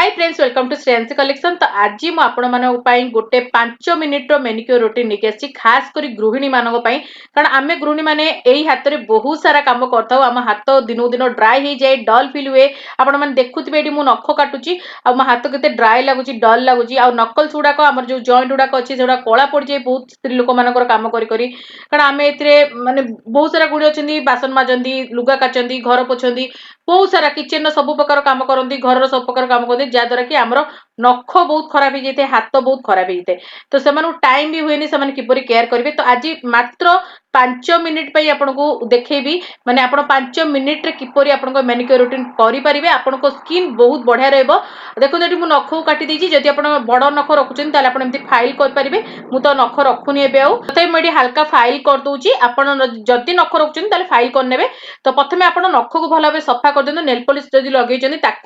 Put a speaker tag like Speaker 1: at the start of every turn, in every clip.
Speaker 1: Hi friends welcome to Shreyansi collection. तो आज मु आपण मानक पई गोटे 5 मिनिट रो मैनिक्योर रूटीन लेके आछि, खास करी गृहिणी मानक पई। कारण आमे गृहिणी माने एई हाथ रे बहुत सारा काम करथाउ, आम हाथ दिनो दिन ड्राई हो जाए, डल फील हुए। आपण माने देखुथिबे एडी मु नख काटुची आ मो हाथ केते ड्राई लागुची, डल लागुची आ नकल्स गुडाक हमर जो जॉइंट गुडाक अछि सेडा कोला पड़ जाए बहुत स्त्री लोक मानकर काम करी करी। कारण आमे एतरे माने बहुत सारा गुडी अछंदी, बासन माजंदी, लुगा काचंदी, घर पोछंदी, बहुत सारा किचन सब प्रकार काम करती, घर सब प्रकार काम करती, जहाद्वारा कि आमर नख बहुत खराब हो जाए, हाथ बहुत खराब हो जाए। तो से टाइम भी हुए से किपरि केयर करेंगे। तो आज मात्र 5 मिनिट आपको देखी माने आप 5 मिनिट किपरि आप मैनिक्योर रूटीन करेंगे, आपको स्किन बहुत बढ़िया रहा। देखो ये मुझे नख को काटी देती, जब आप बड़ नख रखुच्च आप फाइल करेंगे। मुझे तो नख रखुनी ए मुझे हल्का फाइल करदे। आपदी नख रखुच्च फाइल करने। तो प्रथम आप नख को भल भाव सफा कर दिंतु। नेल पॉलिश जदि लगे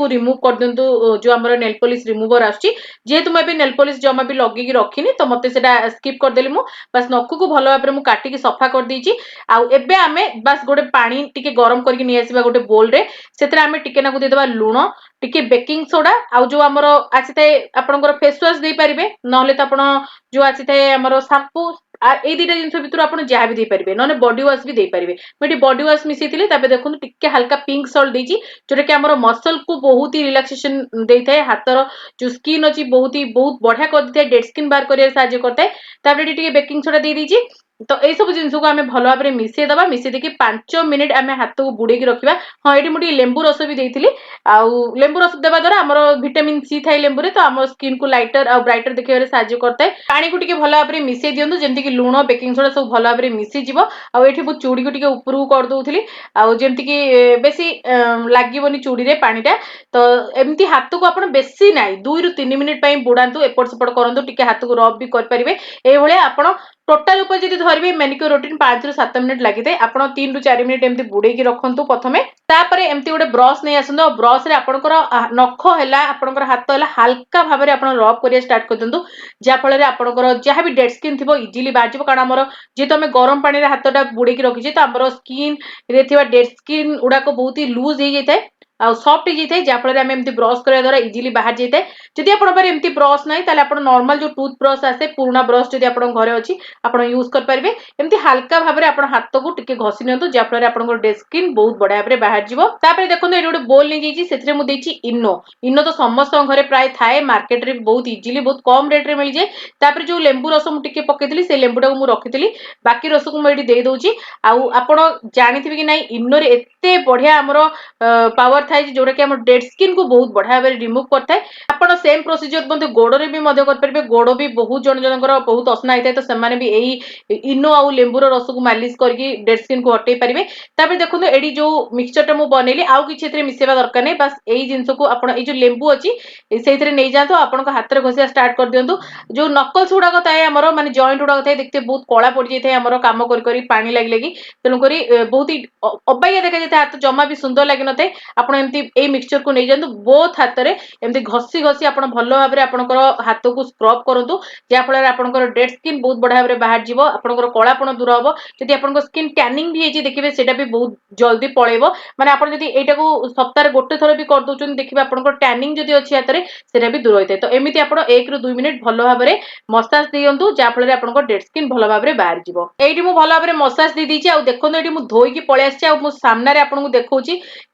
Speaker 1: रिमूव कर दिंतु, जो आम नेल पॉलिश रिमूवर आछी। जेहेतु मुझे नेल पॉलिश जमा भी लगे रखिनी, तो मत से स्किप करदेली। बस नख को भल भाव काटिकी सफा कर देछि। आबे आमे बस गोटे पानी टिके गरम करके नहीं आसबा गोटे बोल रे। सेतरे आमे टिके नाकु देदबा लूण, टिके बेकिंग सोडा, आउ जो आमर आसी थाए आपनकर फेस वाश दे पारिबे, नहले तो आपण जो आसी थाए आमर शैम्पू ए दुटा जिनस भितर आप जहाँ भी दे पारिबे, नहले बॉडी वाश भी दे पारिबे। मुझे बॉडी वाश मिसेइतिली, ताबे देखु टिके हल्का पिंक सॉल्ट देछि, जोटा कि आमर मसल को बहुत ही रिलैक्सेशन देइथाए। हाथर जो स्किन अछि बहुत बढ़िया कर दिथाए, डेड स्किन बाहर करिया सहाय्य करथाए। ताबे टिके बेकिंग सोडा दे देछि। तो यही सब जिन को आम भल भाव मिसई दबा, मिसई देखिए 5 मिनिट आम हाथ को बुड़े रखा। हाँ ये मुझे लेंबू रस भी देती, लेंबू रस देवा द्वारा आम विटामिन सी थाई लेंबू रे, तो आम स्किन को लाइटर और ब्राइटर देखिए साहाय्य करता है। पानी को भल भाव मिसई दिंतु, जमीक लुण बेकिंग सोडा सब भल भाव मिसीजी। आठी मु चूड़ी को उपरू करदे, आमती बेसी लगभग चूड़ी रे पानीटा। तो एमती हाथ को आप बेसी ना 2 ରୁ 3 मिनिट बुड़ातु, एपट सेपट करूँ, टे हाथ को रब भी करेंगे। ये आप टोटाल उपर जब धरवे मैनिक्योर रूटीन 5 ରୁ 7 मिनिट लगी था। आप 3 ରୁ 4 मिनिट एमती बुड़े रखु प्रथम। तापर एमती गोटे ब्रश नहीं आसतु, ब्रश रे आपनकर नख है आपनकर हाथ है हल्का भाव में आप रब करिया स्टार्ट कर दिंतु, जहाँफल आपनकर जहाँ भी डेड स्किन थी इजिली बाहर जाव। कारण आमर जेहेतु आम गरम पानी हाथटा बुड़े रखीचे, तो आमर स्किन रे डेड स्किन गुड़ाक बहुत ही लूज हो जाए आ सॉफ्ट हो जाए, जहाँफल आम एमती ब्रश करने द्वारा इजिली बाहर जाए। जदि आप एमती ब्रश ना ताले आप नॉर्मल जो टूथ ब्रश आसे पुराना ब्रश जदि आप घरे अच्छी आप यूज करेंगे। एमती हल्का भाव में आप हाथ को टिके घसी नियंतु, जहाँफल आप डेड स्किन बहुत बढ़िया भाव में बाहर जाव। तापर देखो ये गोटे बोल नहीं जाइए, मुझे इनो। इनो तो समस्त घरे प्राय थाए, मार्केट रे बहुत इजिली बहुत कम रेट रे मिल जाए। तापर जो लेंबू रस मुझे पकईली, से लेंबूटा को रखी, बाकी रस को मुझे दे दूची। आपण जानी कि ना इनो रे एते बढ़िया आमर पावर थाए, जोटा कि डेड स्किन को बहुत बढ़िया भाव रिमूव करता है। आप सेम प्रोसीजर मध्य गोड़े भी करेंगे। गोड़ भी बहुत जन जनकर बहुत असना होता है, तो से भी यही इनो आउ लेंबूर रस को मालिश करके डेड स्किन को हटई पारे। देखो ये जो मिक्सचर मुझे बनैली आउ कि मिसेवा दरकार नहीं, बस यही जिनस को आप जो लेंबू अच्छी से नहीं जातु, आप हाथ में घसिया स्टार्ट कर दिंतु। जो नकल्स गुड़ाक थाए आमर माने जॉइंट गुड़ाक थाए, देखते बहुत कला पड़ जाए आमर काम करी पानी लगी लगी, तेणुक बहुत ही अबाया देखा जाए, हाथ जमा भी सुंदर लगी न थाए। आप एमती मिक्सचर को नहीं जातु, बोथ हाथ में एमती घसी घसी आप भल भाव में आपंकर हाथ को स्क्रब करूँ, जहाँफल आपंकर डेड स्किन बहुत बढ़िया भाव में बाहर जाव, आपंकर कलापण दूर हम। जदि आप स्किन टैनिंग भी होती देखिए, सेटा भी बहुत जल्दी पलैब। माने आप जदि एटा को सप्ताह गोटे थर भी कर दउछन, देखिए आपंकर टैनिंग जदि अच्छी हाथ में सेटा भी दूर होता है। तो एमती आप 1 ରୁ 2 मिनिट भल भाव में मसाज दिंतु, जहाँफल आपंकर डेड स्किन भल भाव में बाहर जाव। ये भल भाव में मसाज दी दीची। देखो ये धोईकी पलि आसी, सामने आपको देखा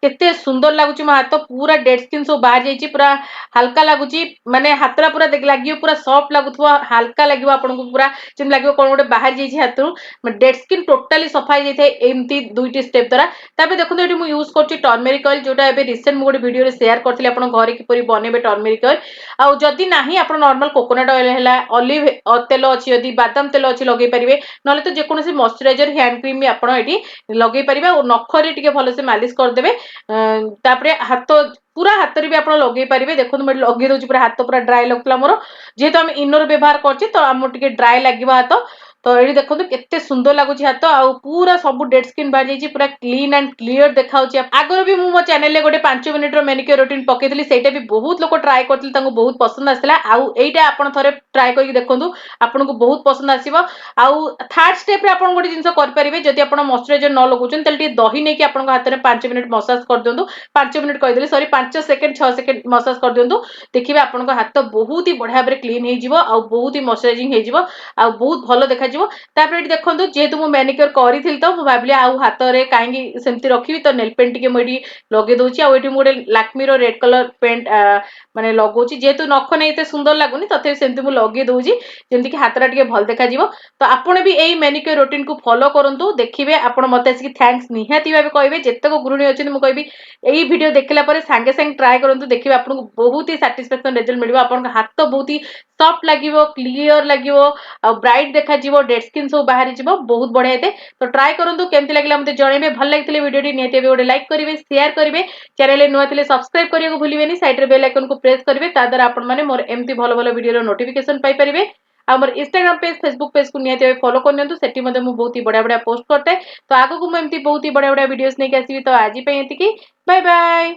Speaker 1: केते सुंदर लगुच। मो हाथ पूरा डेड स्किन सब बाहर जाइए, पूरा हल्का लगुच। माने हाथरा पूरा लगे पूरा सॉफ्ट लगुव, हल्का लगे आपको, पूरा जमी लगे कौन गोटे बाहर जाइए हाथ रू। डेड स्किन टोटाली सफा हो जाए एमती 2टी स्टेप द्वारा। तापर देखो ये मुझे यूज कर टर्मेरिक ऑयल, जोटा रिसेंट मुझे गोटे वीडियो शेयर करती घरे किपरि बनेबे टर्मेरिक ऑयल। आउ जदि नाही आप नॉर्मल कोकोनट ऑयल है, ऑलिव तेल अच्छी, यदि बादाम तेल अच्छी लगे पारे, ना तो जेकोसी मॉइस्चराइजर हैंड क्रीम भी आप लगे पारे। और नखरे टिके भलसे मालिश करदे। तापर हाथ पूरा हाथ में भी आप लगे पारे। देखो मुझे लगे दूसरी पूरा हाथ पूरा ड्राई लगुला मोर, जेहेतु आम इनर व्यवहार करछे, तो आम टिके ड्राई लगे हाथ। तो ये देखो केते सुंदर लगुच हाथ आ पूरा सब डेड स्किन बाहर जाइए पूरा क्लीन एंड क्लीयर देखा आगर भी मो चैनल गोटे 5 मिनिट मेनिक्योर रूटीन पकेइली सेटा भी बहुत लोग ट्राए करते बहुत पसंद आसला आईटा आप थे ट्राए करके देखो आपन को बहुत पसंद आसो आउ थर्ड स्टेप आप गोटे जिन करेंगे जदि आप मॉइस्चराइजर न लगुन दही नहीं आप हाथ में 5 मिनिट मसाज कर दिंतु 5 मिनिट कहीदेली सॉरी 5 सेकेंड 6 सेकेंड मसाज कर दिंतु देखिए आपन हाथ बहुत ही बढ़िया भाव क्लीन हो बहुत ही मॉइस्चराइजिंग हो बहुत भल देखा देखो जेहेतु मुझे मेनिक्योर करी तो मुझे भाविली हाथ में कहीं सेमती रखी तो नेल पेंट टी मुझे लगे दूसरी आठ गोटे लाक्मी रेड कलर पेंट माने लगौची जेहेतु नख नहीं एत सुंदर लगुनि तथे सेमती मुझे लगे दूसरी जमी कि हाथ टे भल देखा तो आपड़ भी यही मेनिक्योर रूटीन को फॉलो करूँ देखिए आप मत थैंक्स निहाती भाव कहे जितक गृहिणी अच्छी मुझे कहबी यही वीडियो देखला सांगे सांगे ट्राए करूँ देखिए आपको बहुत ही साटिस्फैक्शन रिजल्ट मिल आप हाथ बहुत ही सॉफ्ट लगे क्लीयर लगे ब्राइट देखा डेड स्किन सब बाहरी जीव बहुत बढ़िया थे तो ट्राए करूँ केमती लगे मतलब जनइबे भल लगी वीडियो निहाती गोटे लाइक करेंगे शेयर करेंगे चैनल नुआ थे सब्सक्राइब करने को भूलें साइड बेल आइकन को प्रेस करेंगे ताद्वारा आपण मोर एमती भल भल वीडियो नोटिफिकेशन पाइपर आमर इंस्टाग्राम पेज फेसबुक पेज को निहाती फॉलो करनी सेठी बहुत ही बढ़िया बढ़िया पोस्ट करते तो आगू को मुझे बहुत ही बढ़िया बढ़िया वीडियोस नहीं आसवि तो आज बाय बाय।